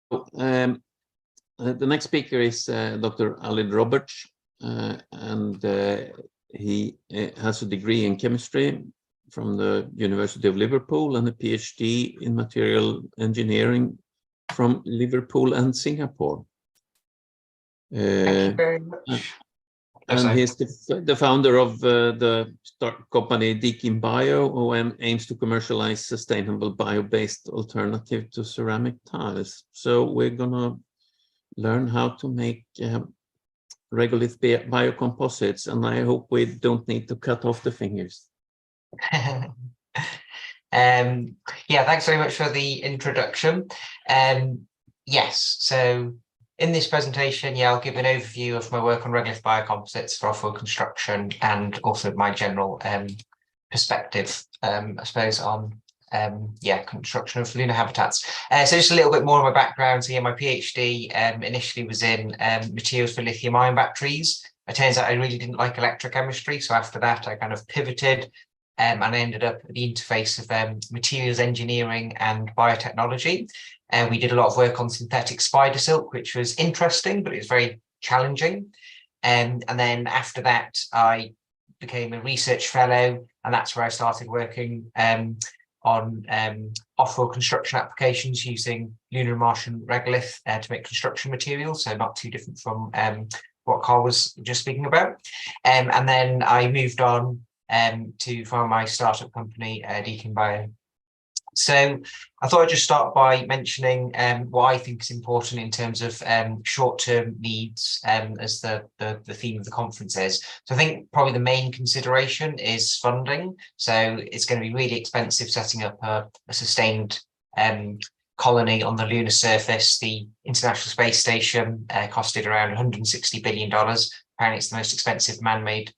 The next speaker is Dr. Alid Roberts, and he has a degree in chemistry from the University of Liverpool and a PhD in material engineering from Liverpool and Singapore. Thank you very much. And he's the founder of the company Deakin Bio, who aims to commercialize sustainable bio-based alternative to ceramic tiles. So we're gonna learn how to make Regolith biocomposites, and I hope we don't need to cut off the fingers. Yeah, thanks very much for the introduction. Yes, so in this presentation, yeah, I'll give an overview of my work on Regolith biocomposites for off-road construction, and also my general perspective, I suppose, on yeah, construction of lunar habitats. So just a little bit more of my background. So yeah, my PhD initially was in materials for lithium-ion batteries. It turns out I really didn't like electrochemistry, so after that I kind of pivoted, and I ended up at the interface of materials engineering and biotechnology. And we did a lot of work on synthetic spider silk, which was interesting, but it was very challenging. And then after that, I became a research fellow, and that's where I started working on off-road construction applications using Lunar and Martian regolith to make construction materials, so not too different from what Carl was just speaking about. And then I moved on to form my startup company, Deakin Bio. So I thought I'd just start by mentioning what I think is important in terms of short-term needs, as the theme of the conference is. So I think probably the main consideration is funding. So it's going to be really expensive setting up a sustained colony on the lunar surface. The International Space Station costed around $160 billion. Apparently it's the most expensive man-made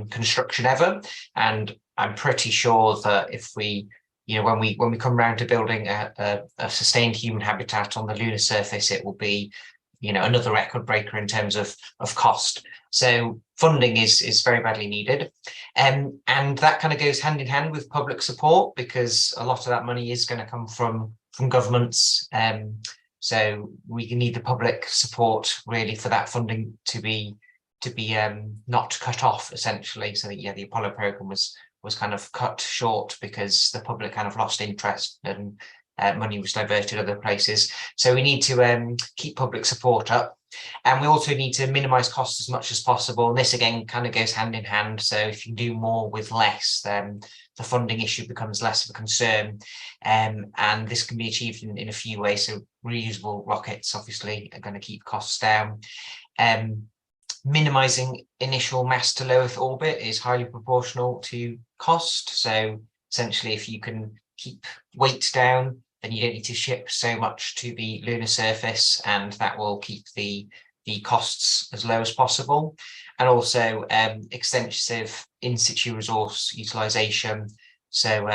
construction ever. And I'm pretty sure that if we, you know, when we come around to building a sustained human habitat on the lunar surface, it will be, you know, another record breaker in terms of cost. So funding is very badly needed. And that kind of goes hand in hand with public support, because a lot of that money is going to come from governments. So we need the public support really for that funding to be not cut off, essentially. So that, yeah, the Apollo program was kind of cut short because the public kind of lost interest and money was diverted other places. So we need to keep public support up, and we also need to minimize costs as much as possible. And this again kind of goes hand in hand. So if you do more with less, then the funding issue becomes less of a concern. And this can be achieved in a few ways. So reusable rockets obviously are going to keep costs down. Minimizing initial mass to low Earth orbit is highly proportional to cost. So essentially, if you can keep weight down, then you don't need to ship so much to the lunar surface, and that will keep the costs as low as possible. And also extensive in situ resource utilization. So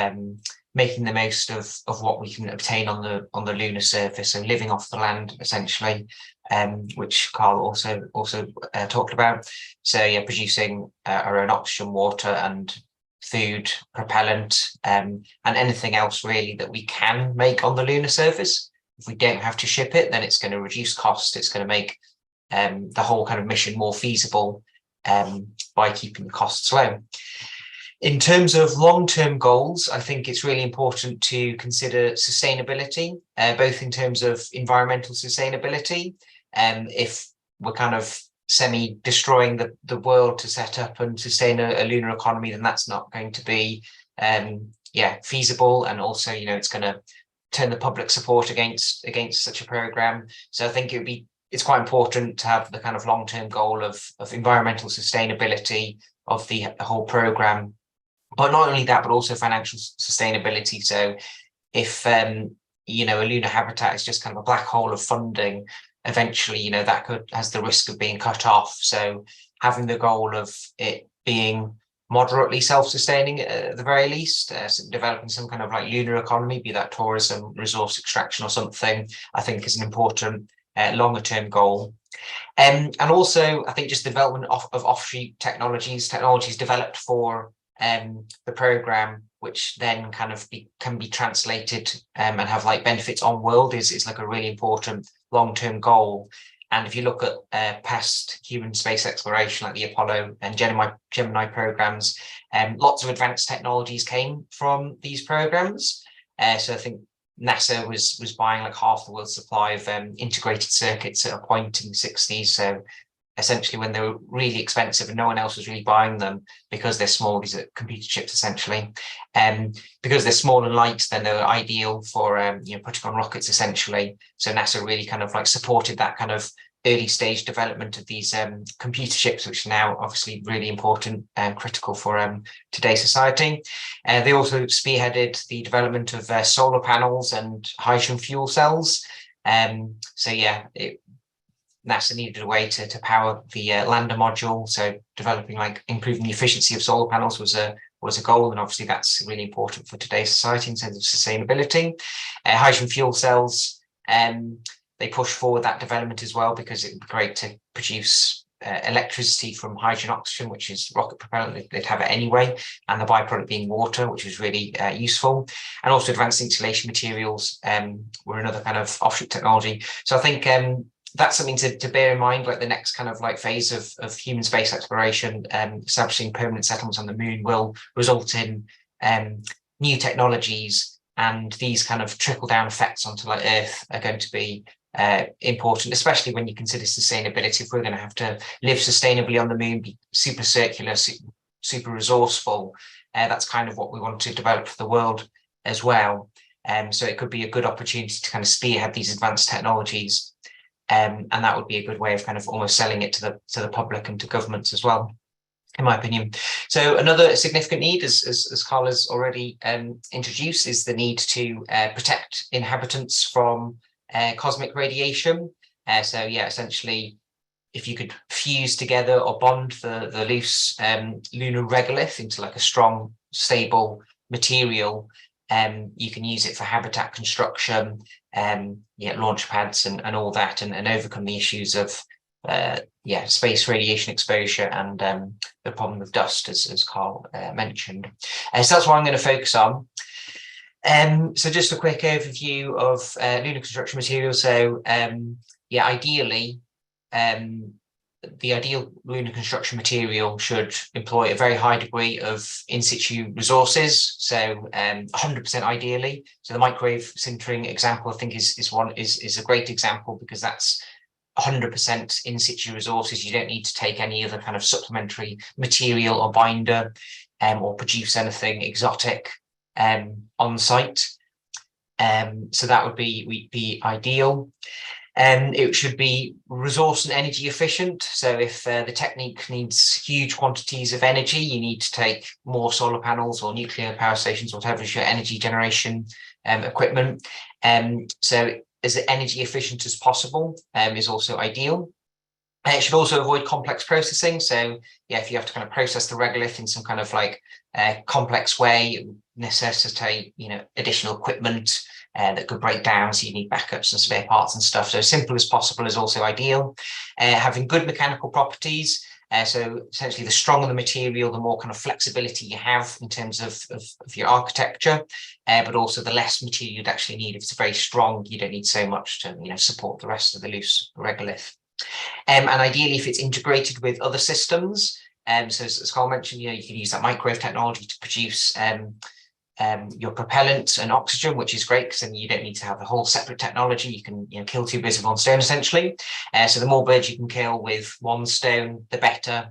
making the most of what we can obtain on the lunar surface, so living off the land essentially, which Carl also talked about. So yeah, producing our own oxygen, water, and food, propellant, and anything else really that we can make on the lunar surface. If we don't have to ship it, then it's going to reduce cost. It's going to make the whole kind of mission more feasible by keeping the costs low. In terms of long-term goals, I think it's really important to consider sustainability, both in terms of environmental sustainability. If we're kind of semi-destroying the world to set up and sustain a lunar economy, then that's not going to be feasible. And also, you know, it's going to turn the public support against such a program. So I think it's quite important to have the kind of long-term goal of environmental sustainability of the whole program. But not only that, but also financial sustainability. So if, you know, a lunar habitat is just kind of a black hole of funding, eventually, you know, that has the risk of being cut off. So having the goal of it being moderately self-sustaining at the very least, so developing some kind of like lunar economy, be that tourism, resource extraction or something, I think is an important longer term goal. And also, I think just the development of offshoot technologies developed for the program which then kind of can be translated and have like benefits on world is like a really important long-term goal. And if you look at past human space exploration, like the Apollo and Gemini programs, lots of advanced technologies came from these programs. So I think NASA was buying like half the world's supply of integrated circuits at a point in the 60s. So essentially when they were really expensive and no one else was really buying them because they're small, these are computer chips essentially. Because they're small and light, then they're ideal for putting on rockets essentially. So NASA really kind of like supported that kind of early stage development of these computer chips, which are now obviously really important and critical for today's society. They also spearheaded the development of solar panels and hydrogen fuel cells. So yeah, NASA needed a way to power the lander module. So developing like improving the efficiency of solar panels was a goal, and obviously that's really important for today's society in terms of sustainability. Hydrogen fuel cells, they push forward that development as well because it would be great to produce electricity from hydrogen oxygen, which is rocket propellant. They'd have it anyway, and the byproduct being water, which was really useful. And also advanced insulation materials were another kind of offshoot technology. So I think that's something to bear in mind, like the next kind of like phase of human space exploration, establishing permanent settlements on the moon will result in new technologies, and these kind of trickle down effects onto like Earth are going to be important, especially when you consider sustainability. If we're going to have to live sustainably on the moon, be super circular, super resourceful, that's kind of what we want to develop for the world as well. So it could be a good opportunity to kind of spearhead these advanced technologies. And that would be a good way of kind of almost selling it to the public and to governments as well, in my opinion. So another significant need, as Carl has already introduced, is the need to protect inhabitants from cosmic radiation. So yeah, essentially, if you could fuse together or bond the loose lunar regolith into like a strong, stable material, you can use it for habitat construction, launch pads and all that, and overcome the issues of space radiation exposure and the problem of dust, as Carl mentioned. So that's what I'm going to focus on. So just a quick overview of lunar construction materials. So ideally, the ideal lunar construction material should employ a very high degree of in situ resources. So 100% ideally. So the microwave sintering example, I think, is a great example, because that's 100% in situ resources. You don't need to take any other kind of supplementary material or binder or produce anything exotic on site. So that would be ideal. It should be resource and energy efficient. So if the technique needs huge quantities of energy, you need to take more solar panels or nuclear power stations, whatever is your energy generation equipment. So as energy efficient as possible is also ideal. It should also avoid complex processing. So yeah, if you have to kind of process the regolith in some kind of like complex way, it would necessitate additional equipment that could break down, so you need backups and spare parts and stuff. So as simple as possible is also ideal. Having good mechanical properties. So essentially, the stronger the material, the more kind of flexibility you have in terms of your architecture, but also the less material you'd actually need. If it's very strong, you don't need so much to support the rest of the loose regolith. And ideally, if it's integrated with other systems, so as Carl mentioned, you can use that microwave technology to produce your propellant and oxygen, which is great, because then you don't need to have a whole separate technology. You can kill two birds with one stone, essentially. So the more birds you can kill with one stone, the better.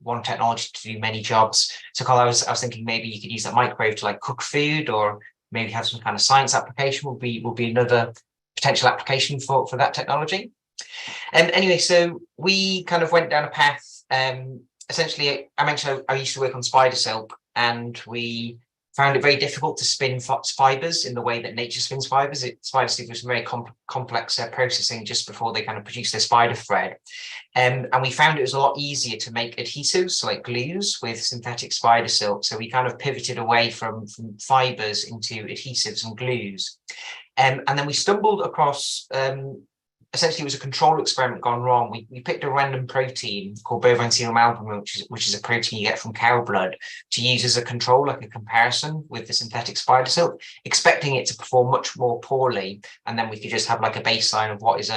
One technology to do many jobs. So Carl, I was thinking maybe you could use that microwave to like cook food, or maybe have some kind of science application. Will be another potential application for that technology. Anyway, so we kind of went down a path. Essentially, I mentioned I used to work on spider silk, and we found it very difficult to spin fibers in the way that nature spins fibers. Spider silk was very complex processing just before they kind of produce their spider thread. And we found it was a lot easier to make adhesives, so like glues, with synthetic spider silk. So we kind of pivoted away from fibers into adhesives and glues. And then we stumbled across essentially, it was a control experiment gone wrong. We picked a random protein called bovine serum albumin, which is a protein you get from cow blood, to use as a control, like a comparison with the synthetic spider silk, expecting it to perform much more poorly. And then we could just have like a baseline of what is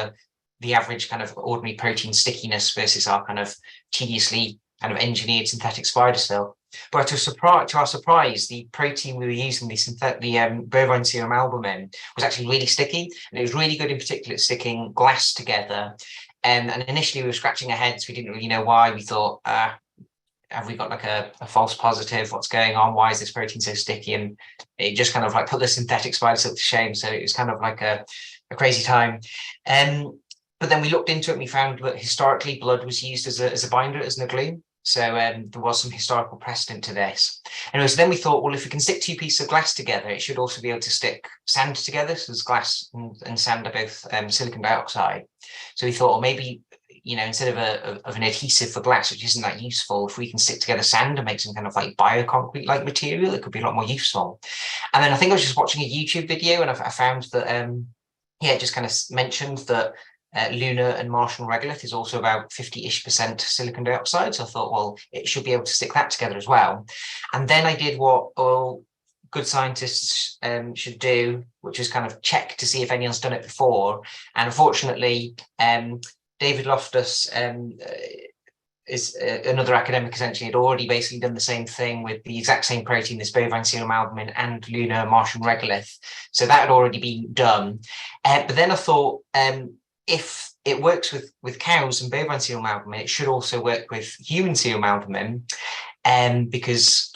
the average kind of ordinary protein stickiness versus our kind of tediously kind of engineered synthetic spider silk. But to our surprise, the protein we were using, the bovine serum albumin, was actually really sticky, and it was really good in particular at sticking glass together. And initially we were scratching our heads. We didn't really know why. We thought, have we got like a false positive? What's going on? Why is this protein so sticky? And it just kind of like put the synthetic spider silk to shame. So it was kind of like a crazy time. But then we looked into it and we found that historically blood was used as a binder, as a glue. So there was some historical precedent to this. Anyway, so then we thought, well, if we can stick two pieces of glass together, it should also be able to stick sand together. So as glass and sand are both silicon dioxide. So we thought, well, maybe, instead of an adhesive for glass, which isn't that useful, if we can stick together sand and make some kind of like bioconcrete-like material, it could be a lot more useful. And then I think I was just watching a YouTube video and I found that, it just kind of mentioned that Lunar and Martian regolith is also about 50-ish% silicon dioxide. So I thought, well, it should be able to stick that together as well. And then I did what all good scientists should do, which is kind of check to see if anyone's done it before. And unfortunately, David Loftus is another academic, essentially had already basically done the same thing with the exact same protein, this bovine serum albumin and Lunar Martian regolith. So that had already been done. But then I thought, if it works with cows and bovine serum albumin, it should also work with human serum albumin, because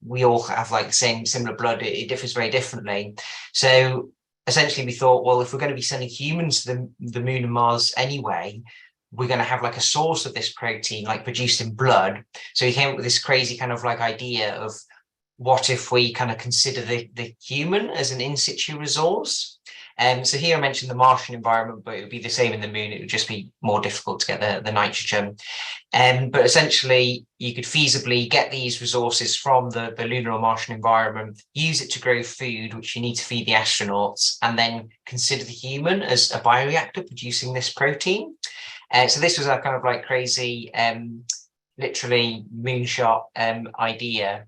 we all have like the same similar blood. It differs very differently. So essentially, we thought, well, if we're going to be sending humans to the moon and Mars anyway, we're going to have like a source of this protein, like produced in blood. So we came up with this crazy kind of like idea of what if we kind of consider the human as an in situ resource. So here I mentioned the Martian environment, but it would be the same in the moon. It would just be more difficult to get the nitrogen. But essentially, you could feasibly get these resources from the lunar or Martian environment, use it to grow food, which you need to feed the astronauts, and then consider the human as a bioreactor producing this protein. So this was a kind of like crazy, literally moonshot idea.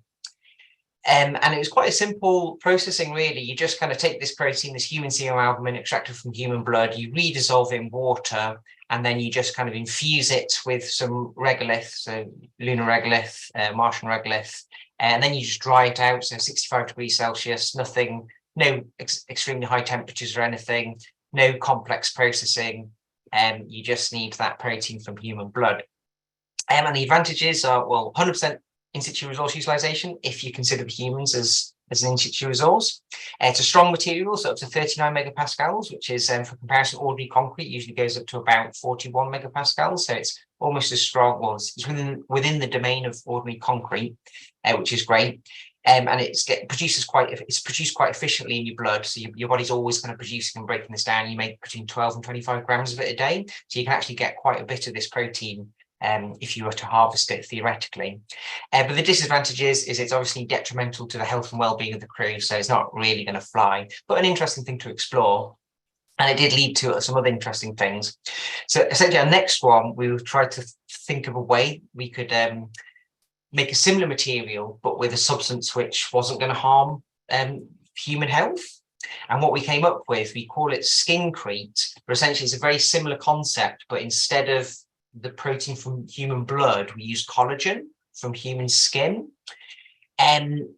And it was quite a simple processing, really. You just kind of take this protein, this human serum albumin extracted from human blood, you redissolve it in water, and then you just kind of infuse it with some regolith, so lunar regolith, Martian regolith, and then you just dry it out, so 65 degrees Celsius, nothing, no extremely high temperatures or anything, no complex processing, you just need that protein from human blood. And the advantages are, well, 100% in situ resource utilization if you consider the humans as an in situ resource. It's a strong material, so up to 39 megapascals, which is, for comparison, ordinary concrete usually goes up to about 41 megapascals. So it's almost as strong, well, it's within the domain of ordinary concrete, which is great. And it's produced quite efficiently in your blood. So your body's always kind of producing and breaking this down. You make between 12 and 25 grams of it a day. So you can actually get quite a bit of this protein if you were to harvest it theoretically. But the disadvantage is it's obviously detrimental to the health and well-being of the crew, so it's not really going to fly, but an interesting thing to explore. And it did lead to some other interesting things. So essentially our next one, we tried to think of a way we could make a similar material, but with a substance which wasn't going to harm human health. And what we came up with, we call it skincrete, but essentially it's a very similar concept, but instead of the protein from human blood, we use collagen from human skin. And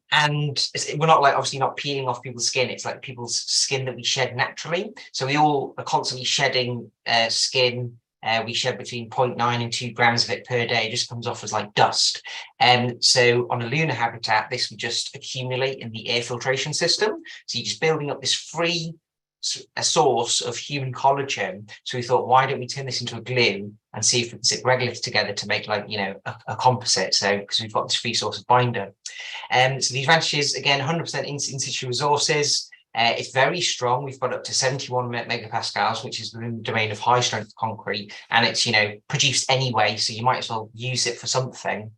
we're not like obviously not peeling off people's skin, it's like people's skin that we shed naturally. So we all are constantly shedding skin. We shed between 0.9 and 2 grams of it per day. It just comes off as like dust. And so on a lunar habitat, this would just accumulate in the air filtration system. So you're just building up this free a source of human collagen. So we thought, why don't we turn this into a glue and see if we can stick regolith together to make like, a composite. So because we've got this free source of binder. So the advantages, again, 100% in situ resources. It's very strong. We've got up to 71 megapascals, which is within the domain of high strength concrete. And it's, produced anyway, so you might as well use it for something.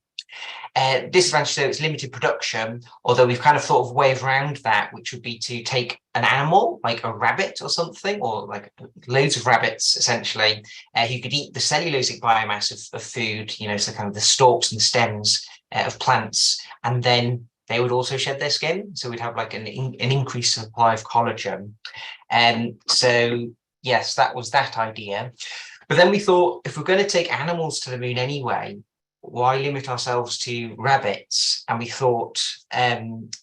Disadvantage, though, it's limited production, although we've kind of thought of a way around that, which would be to take an animal, like a rabbit or something, or like loads of rabbits, essentially, who could eat the cellulosic biomass of food, you know, so kind of the stalks and stems of plants, and then they would also shed their skin. So we'd have like an increased supply of collagen. So yes, that was that idea. But then we thought, if we're going to take animals to the moon anyway, why limit ourselves to rabbits? And we thought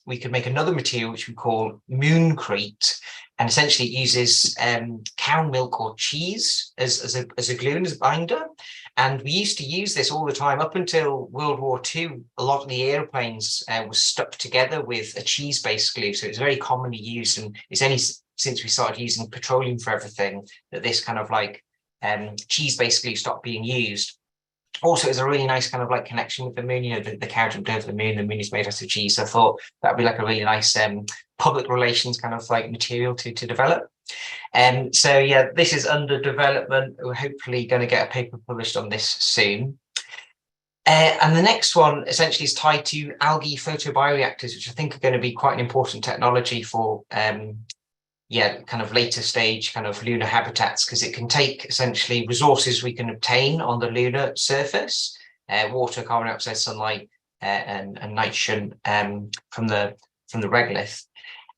we could make another material which we call mooncrete, and essentially it uses cow milk or cheese as a glue and as a binder. And we used to use this all the time up until World War II. A lot of the airplanes were stuck together with a cheese-based glue, so it's very commonly used. And it's only since we started using petroleum for everything that this kind of like cheese-based glue stopped being used. Also, it's a really nice kind of like connection with the moon. You know, the cow jumped over the moon is made out of cheese. So I thought that'd be like a really nice public relations kind of like material to develop. So yeah, this is under development. We're hopefully going to get a paper published on this soon. And the next one essentially is tied to algae photobioreactors, which I think are going to be quite an important technology for kind of later stage kind of lunar habitats, because it can take essentially resources we can obtain on the lunar surface, water, carbon dioxide, sunlight, and nitrogen from the regolith,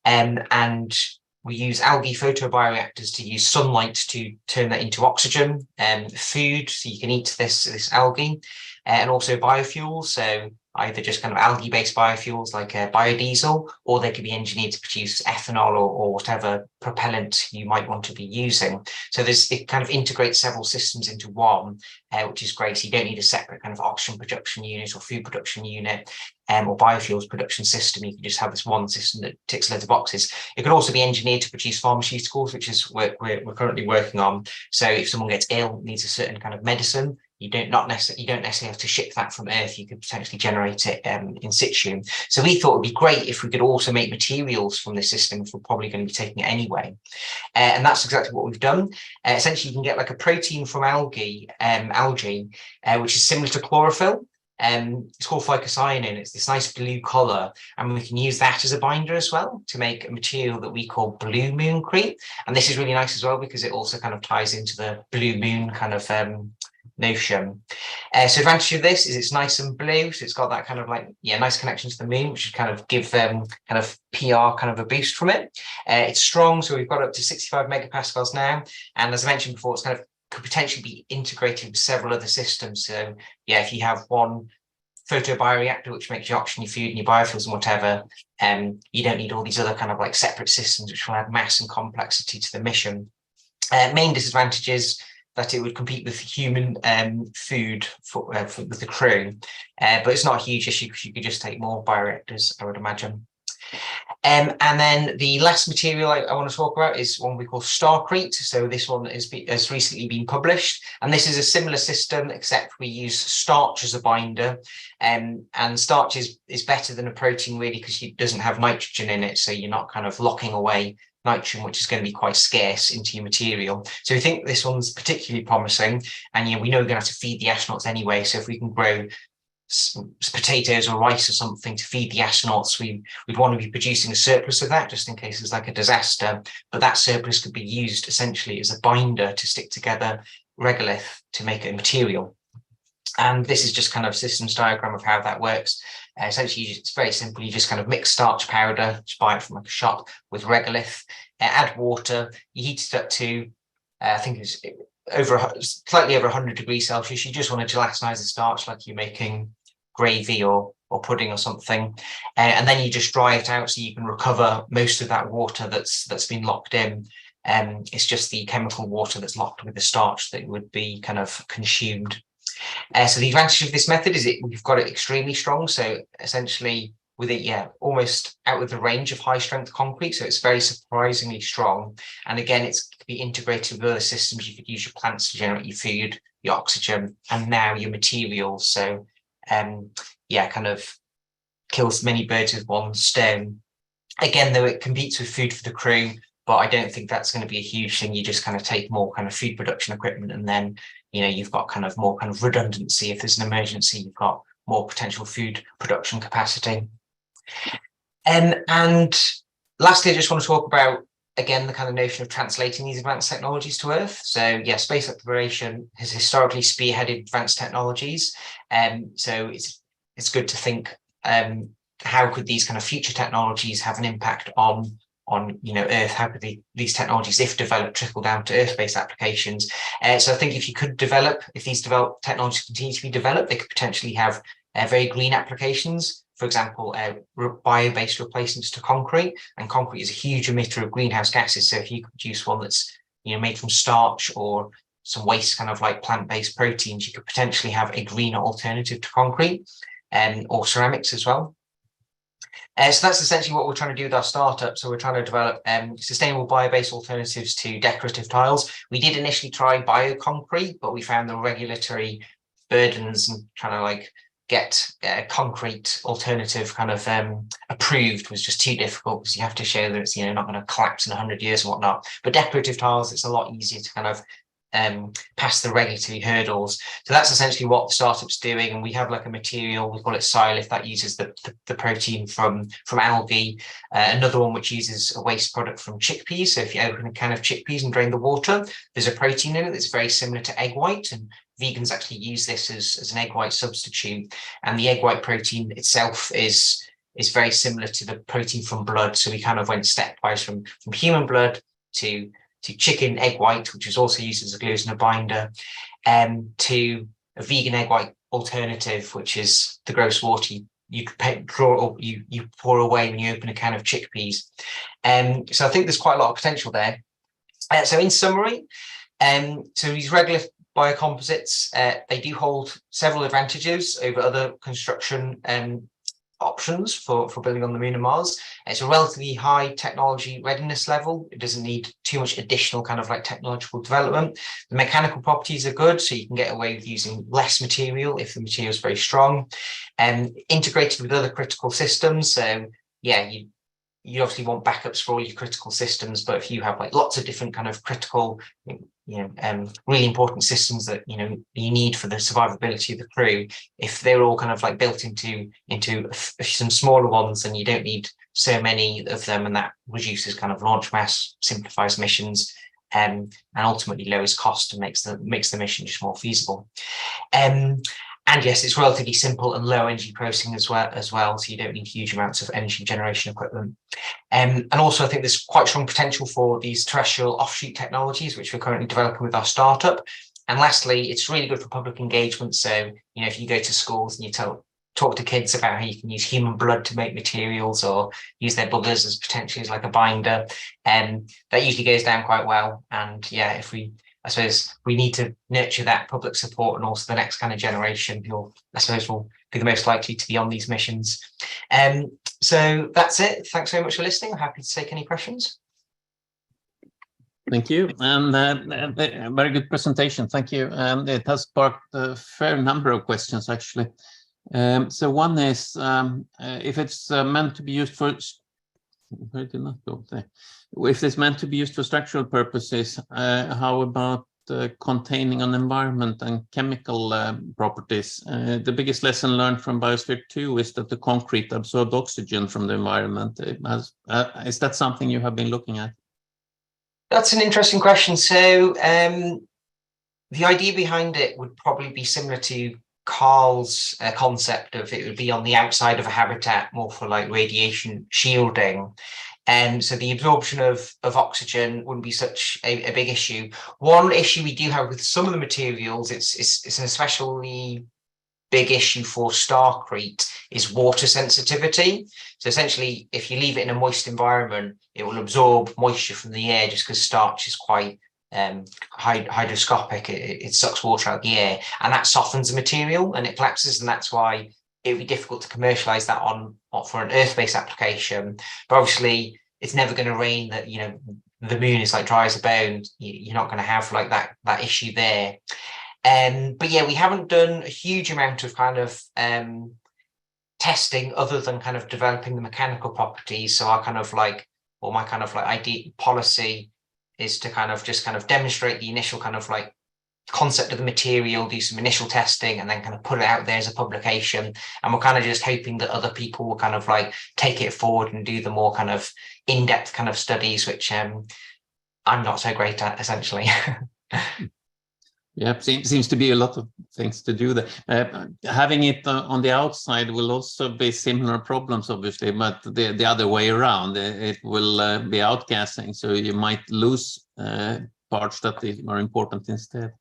and we use algae photobioreactors to use sunlight to turn that into oxygen and food, so you can eat this algae, and also biofuels. So either just kind of algae-based biofuels like biodiesel, or they could be engineered to produce ethanol or whatever propellant you might want to be using. So it kind of integrates several systems into one, which is great. So you don't need a separate kind of oxygen production unit or food production unit or biofuels production system. You can just have this one system that ticks loads of boxes. It could also be engineered to produce pharmaceuticals, which is what we're currently working on. So if someone gets ill, needs a certain kind of medicine, you don't necessarily have to ship that from Earth. You could potentially generate it in situ. So we thought it'd be great if we could also make materials from this system, if we're probably going to be taking it anyway. And that's exactly what we've done. Essentially, you can get like a protein from algae, which is similar to chlorophyll. It's called phycocyanin. It's this nice blue color, and we can use that as a binder as well to make a material that we call blue mooncrete. And this is really nice as well because it also kind of ties into the blue moon kind of notion. So advantage of this is it's nice and blue, so it's got that kind of like nice connection to the moon, which should kind of give kind of PR kind of a boost from it. It's strong, so we've got up to 65 megapascals now, and as I mentioned before, it's kind of could potentially be integrated with several other systems. So yeah, if you have one photobioreactor which makes your oxygen, your food, and your biofuels and whatever, you don't need all these other kind of like separate systems which will add mass and complexity to the mission. Main disadvantages that it would compete with human food with the crew, but it's not a huge issue because you could just take more bioreactors, I would imagine. And then the last material I want to talk about is one we call starcrete. So this one has recently been published, and this is a similar system, except we use starch as a binder. And starch is better than a protein really because it doesn't have nitrogen in it, so you're not kind of locking away nitrogen, which is going to be quite scarce, into your material. So we think this one's particularly promising, and we know we're going to have to feed the astronauts anyway. So if we can grow potatoes or rice or something to feed the astronauts, we'd want to be producing a surplus of that just in case there's like a disaster. But that surplus could be used essentially as a binder to stick together regolith to make a material. And this is just kind of systems diagram of how that works. Essentially, it's very simple. You just kind of mix starch powder, just buy it from like a shop, with regolith, add water, you heat it up to, I think it's slightly over 100 degrees Celsius. You just want to gelatinize the starch like you're making gravy or pudding or something. And then you just dry it out so you can recover most of that water that's been locked in. It's just the chemical water that's locked with the starch that would be kind of consumed. So the advantage of this method is we've got it extremely strong. So essentially with it, almost out of the range of high strength concrete. So it's very surprisingly strong. And again, it can be integrated with other systems. You could use your plants to generate your food, your oxygen, and now your materials. So kind of kills many birds with one stone. Again, though, it competes with food for the crew, but I don't think that's going to be a huge thing. You just kind of take more kind of food production equipment, and then you've got kind of more kind of redundancy. If there's an emergency, you've got more potential food production capacity. And lastly, I just want to talk about, again, the kind of notion of translating these advanced technologies to Earth. So yeah, space exploration has historically spearheaded advanced technologies. So it's good to think, how could these kind of future technologies have an impact on Earth? How could these technologies, if developed, trickle down to Earth-based applications? So I think if these technologies continue to be developed, they could potentially have very green applications. For example, bio-based replacements to concrete, and concrete is a huge emitter of greenhouse gases. So if you could produce one that's made from starch or some waste kind of like plant-based proteins, you could potentially have a greener alternative to concrete, or ceramics as well. So that's essentially what we're trying to do with our startup. So we're trying to develop sustainable bio-based alternatives to decorative tiles. We did initially try bioconcrete, but we found the regulatory burdens and trying to like get concrete alternative kind of approved was just too difficult, because you have to show that it's not going to collapse in 100 years and whatnot. But decorative tiles, it's a lot easier to kind of pass the regulatory hurdles. So that's essentially what the startup's doing. And we have like a material, we call it Silith, that uses the protein from algae. Another one which uses a waste product from chickpeas. So if you open a can of chickpeas and drain the water, there's a protein in it that's very similar to egg white, and vegans actually use this as an egg white substitute. And the egg white protein itself is very similar to the protein from blood. So we kind of went stepwise from human blood to chicken egg white, which is also used as a glue and a binder, to a vegan egg white alternative, which is the gross water you pour away when you open a can of chickpeas. So I think there's quite a lot of potential there. So in summary, so these Regolith biocomposites, they do hold several advantages over other construction options for building on the Moon and Mars. It's a relatively high technology readiness level. It doesn't need too much additional kind of like technological development. The mechanical properties are good, so you can get away with using less material if the material is very strong, and integrated with other critical systems. So yeah, you obviously want backups for all your critical systems, but if you have like lots of different kind of critical, really important systems that you need for the survivability of the crew, if they're all kind of like built into some smaller ones, then you don't need so many of them, and that reduces kind of launch mass, simplifies missions, and ultimately lowers cost and makes the mission just more feasible. And yes, it's relatively simple and low energy processing as well, so you don't need huge amounts of energy generation equipment. And also I think there's quite strong potential for these terrestrial offshoot technologies, which we're currently developing with our startup. And lastly, it's really good for public engagement. So, if you go to schools and you talk to kids about how you can use human blood to make materials, or use their boogers as potentially as like a binder, that usually goes down quite well. And yeah, I suppose we need to nurture that public support, and also the next kind of generation who I suppose will be the most likely to be on these missions. So that's it. Thanks very much for listening. I'm happy to take any questions. Thank you, and a very good presentation. Thank you. It has sparked a fair number of questions, actually. So one is, if it's meant to be used for, where did not go there? If it's meant to be used for structural purposes, how about containing an environment and chemical properties? The biggest lesson learned from Biosphere 2 is that the concrete absorbed oxygen from the environment. Is that something you have been looking at? That's an interesting question. So the idea behind it would probably be similar to Carl's concept of it would be on the outside of a habitat, more for like radiation shielding. So the absorption of oxygen wouldn't be such a big issue. One issue we do have with some of the materials, it's an especially big issue for starcrete, is water sensitivity. So essentially, if you leave it in a moist environment, it will absorb moisture from the air, just because starch is quite hygroscopic. It sucks water out of the air, and that softens the material and it collapses, and that's why it would be difficult to commercialize that for an Earth-based application. But obviously, it's never going to rain that the moon is like dry as a bone. You're not going to have like that issue there. But yeah, we haven't done a huge amount of kind of testing other than kind of developing the mechanical properties. So my kind of like idea policy is to kind of demonstrate the initial kind of like concept of the material, do some initial testing, and then kind of put it out there as a publication. And we're kind of just hoping that other people will kind of like take it forward and do the more kind of in-depth kind of studies, which I'm not so great at, essentially. Yeah, seems to be a lot of things to do there. Having it on the outside will also be similar problems, obviously, but the other way around, it will be outgassing, so you might lose parts that are important instead.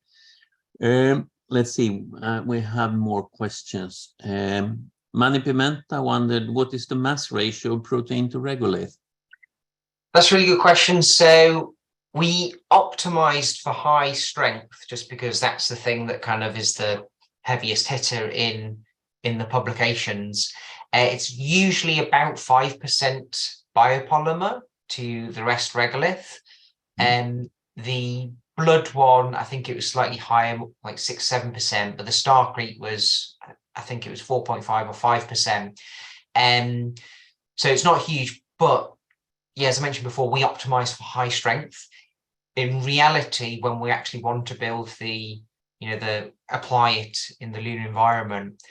Let's see, we have more questions. Manny Pimenta wondered, what is the mass ratio of protein to regolith? That's a really good question. So we optimized for high strength just because that's the thing that kind of is the heaviest hitter in the publications. It's usually about 5% biopolymer to the rest regolith. And the blood one, I think it was slightly higher, like 6-7%, but the Starcrete was, I think it was 4.5 or 5%. So it's not huge, but yeah, as I mentioned before, we optimize for high strength. In reality, when we actually want to build apply it in the lunar environment,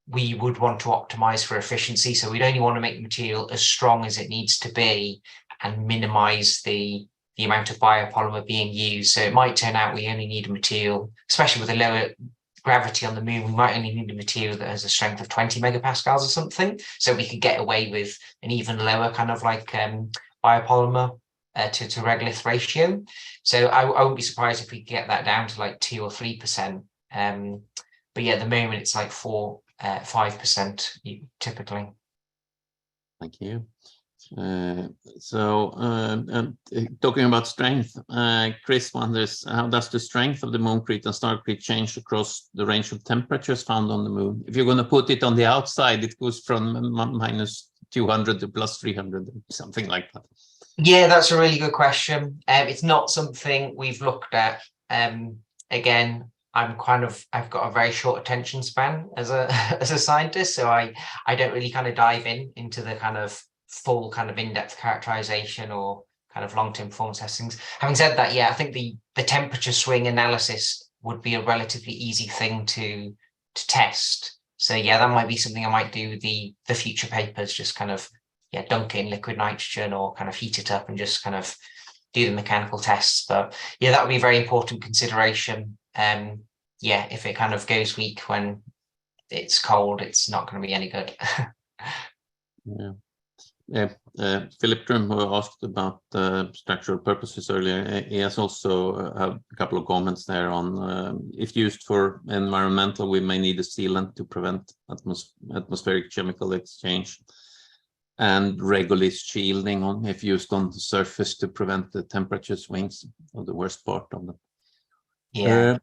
we would want to optimize for efficiency. So we'd only want to make the material as strong as it needs to be and minimize the amount of biopolymer being used. So it might turn out we only need a material, especially with a lower gravity on the moon, we might only need a material that has a strength of 20 megapascals or something. So we could get away with an even lower kind of like biopolymer to regolith ratio. So I wouldn't be surprised if we get that down to like 2 or 3%. But yeah, at the moment it's like 5% typically. Thank you. Talking about strength, Chris wonders, how does the strength of the Mooncrete and Starcrete change across the range of temperatures found on the moon? If you're going to put it on the outside, it goes from minus 200 to plus 300, something like that. Yeah, that's a really good question. It's not something we've looked at. Again, I've got a very short attention span as a scientist, so I don't really kind of dive into the kind of full kind of in-depth characterization or kind of long-term performance testings. Having said that, yeah, I think the temperature swing analysis would be a relatively easy thing to test. So yeah, that might be something I might do the future papers, just kind of dunk it in liquid nitrogen or kind of heat it up and just kind of do the mechanical tests. But yeah, that would be a very important consideration. Yeah, if it kind of goes weak when it's cold, it's not going to be any good. Philip Trim, who asked about structural purposes earlier, he has also a couple of comments there on if used for environmental, we may need a sealant to prevent atmospheric chemical exchange, and regolith shielding if used on the surface to prevent the temperature swings, or the worst part of them. Yeah.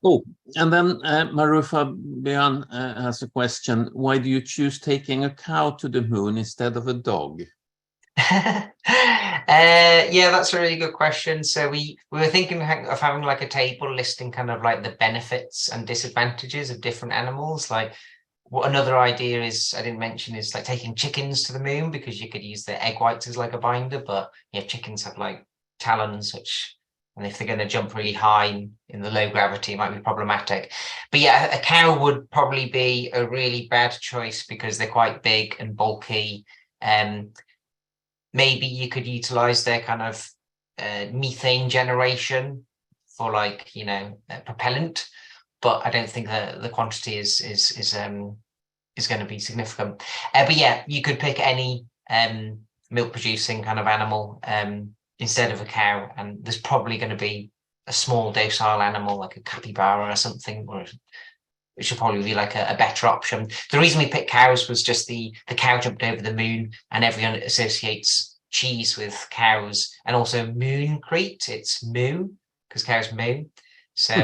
And then Marufa Bian has a question. Why do you choose taking a cow to the moon instead of a dog? Yeah, that's a really good question. So we were thinking of having like a table listing kind of like the benefits and disadvantages of different animals. Like what another idea is, I didn't mention, is like taking chickens to the moon, because you could use their egg whites as like a binder, but yeah, chickens have like talons, which, and if they're going to jump really high in the low gravity, it might be problematic. But yeah, a cow would probably be a really bad choice because they're quite big and bulky. Maybe you could utilize their kind of methane generation for like, propellant, but I don't think that the quantity is going to be significant. But yeah, you could pick any milk producing kind of animal instead of a cow, and there's probably going to be a small docile animal like a capybara or something, which should probably be like a better option. The reason we picked cows was just the cow jumped over the moon, and everyone associates cheese with cows, and also Mooncrete, it's moo because cows moo. So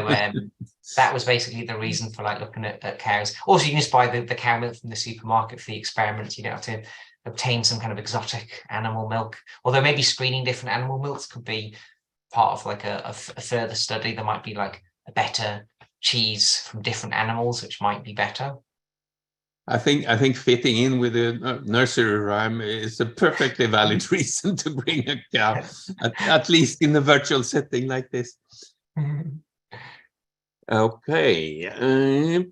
that was basically the reason for like looking at cows. Also, you can just buy the cow milk from the supermarket for the experiments. You don't have to obtain some kind of exotic animal milk, although maybe screening different animal milks could be part of like a further study. There might be like a better cheese from different animals, which might be better. I think fitting in with a nursery rhyme is a perfectly valid reason to bring a cow, at least in a virtual setting like this. Okay.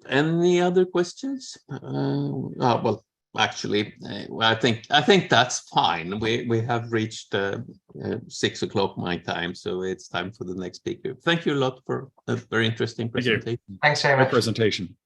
Any other questions? Well, actually, I think that's fine. We have reached 6 o'clock my time, so it's time for the next speaker. Thank you a lot for a very interesting Thank you. presentation. Thanks very Great much. presentation.